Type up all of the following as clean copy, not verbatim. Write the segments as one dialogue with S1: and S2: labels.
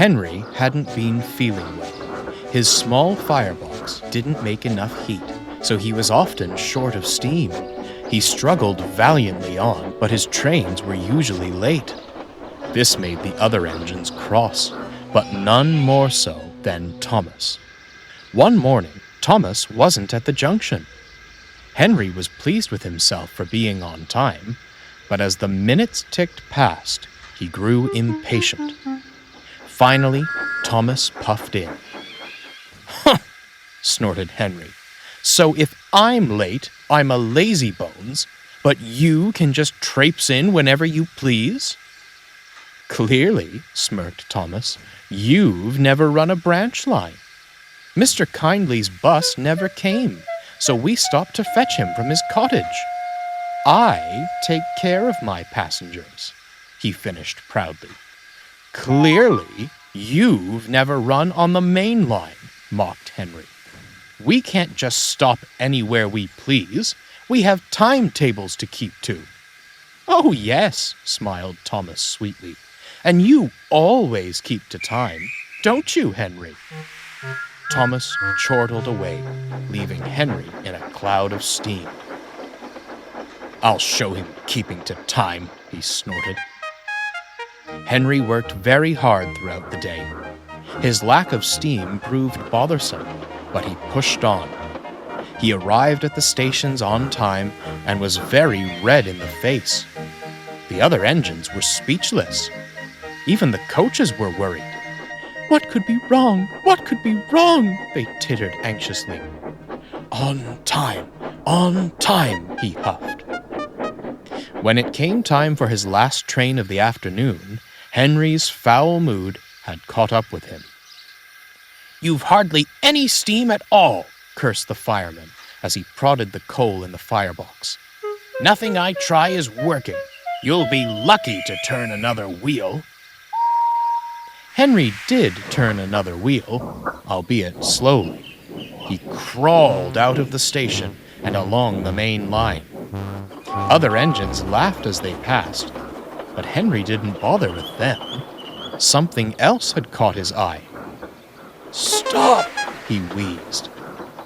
S1: Henry hadn't been feeling well. His small firebox didn't make enough heat, so he was often short of steam. He struggled valiantly on, but his trains were usually late. This made the other engines cross, but none more so than Thomas. One morning, Thomas wasn't at the junction. Henry was pleased with himself for being on time, but as the minutes ticked past, he grew impatient. Finally, Thomas puffed in. "Huh!" snorted Henry. "So if I'm late, I'm a lazybones, but you can just traipse in whenever you please?" "Clearly," smirked Thomas, "you've never run a branch line. Mr. Kindly's bus never came, so we stopped to fetch him from his cottage. I take care of my passengers," he finished proudly. "Clearly, you've never run on the main line," mocked Henry. "We can't just stop anywhere we please. We have timetables to keep to." "Oh, yes," smiled Thomas sweetly. "And you always keep to time, don't you, Henry?" Thomas chortled away, leaving Henry in a cloud of steam. "I'll show him keeping to time," he snorted. Henry worked very hard throughout the day. His lack of steam proved bothersome, but he pushed on. He arrived at the stations on time and was very red in the face. The other engines were speechless. Even the coaches were worried. "What could be wrong? What could be wrong?" they tittered anxiously. On time," he huffed. When it came time for his last train of the afternoon, Henry's foul mood had caught up with him. "You've hardly any steam at all," cursed the fireman as he prodded the coal in the firebox. "Nothing I try is working. You'll be lucky to turn another wheel." Henry did turn another wheel, albeit slowly. He crawled out of the station and along the main line. Other engines laughed as they passed, but Henry didn't bother with them. Something else had caught his eye. "Stop!" he wheezed.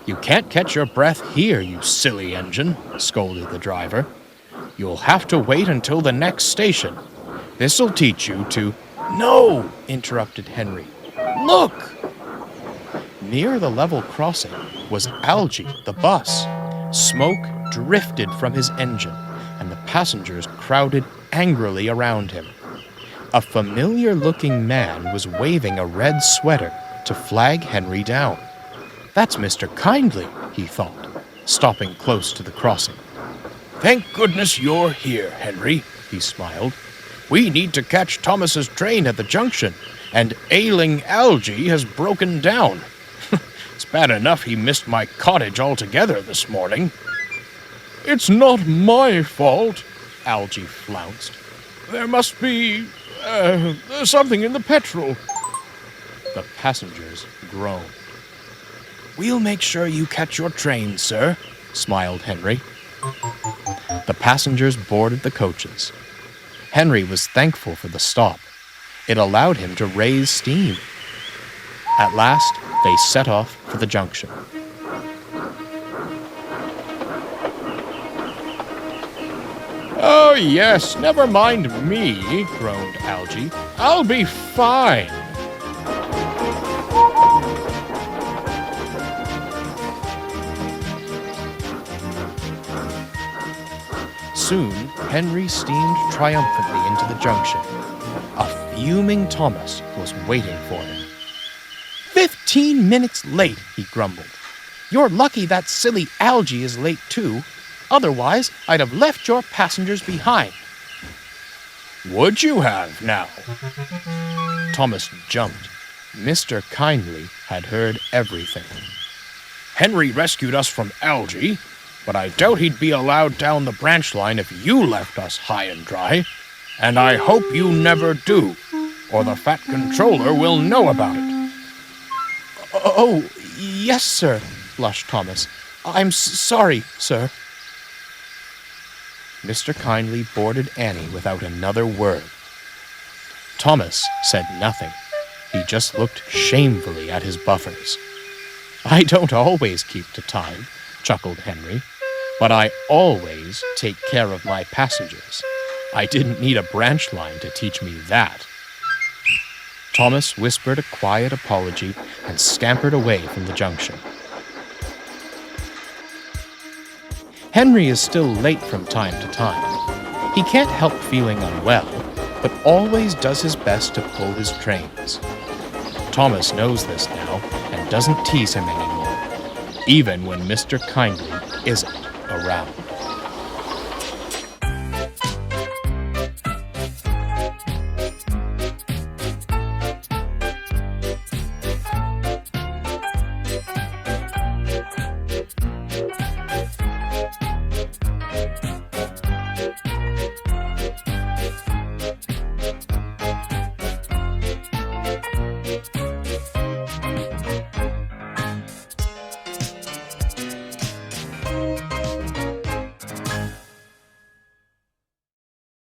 S1: "You can't catch your breath here, you silly engine," scolded the driver. "You'll have to wait until the next station. This'll teach you to—" "No!" interrupted Henry. "Look!" Near the level crossing was Algy, the bus. Smoke drifted from his engine, and the passengers crowded angrily around him. A familiar-looking man was waving a red sweater to flag Henry down. "That's Mr. Kindly," he thought, stopping close to the crossing. "Thank goodness you're here, Henry," he smiled. "We need to catch Thomas's train at the junction, and ailing Algy has broken down. It's bad enough he missed my cottage altogether this morning." "It's not my fault," Algy flounced. "There must be, something in the petrol." The passengers groaned. "We'll make sure you catch your train, sir," smiled Henry. The passengers boarded the coaches. Henry was thankful for the stop. It allowed him to raise steam. At last, they set off for the junction. "Oh, yes, never mind me," groaned Algy. "I'll be fine." Soon, Henry steamed triumphantly into the junction. A fuming Thomas was waiting for him. 15 minutes late," he grumbled. "You're lucky that silly Algy is late too. Otherwise, I'd have left your passengers behind." "Would you have, now?" Thomas jumped. Mr. Kindly had heard everything. "Henry rescued us from Algy, but I doubt he'd be allowed down the branch line if you left us high and dry. And I hope you never do, or the fat controller will know about it." "Oh, yes, sir," blushed Thomas. "I'm sorry, sir." Mr. Kindly boarded Annie without another word. Thomas said nothing. He just looked shamefully at his buffers. "I don't always keep to time," chuckled Henry, "but I always take care of my passengers. I didn't need a branch line to teach me that." Thomas whispered a quiet apology and scampered away from the junction. Henry is still late from time to time. He can't help feeling unwell, but always does his best to pull his trains. Thomas knows this now and doesn't tease him anymore, even when Mr. Kindly isn't around.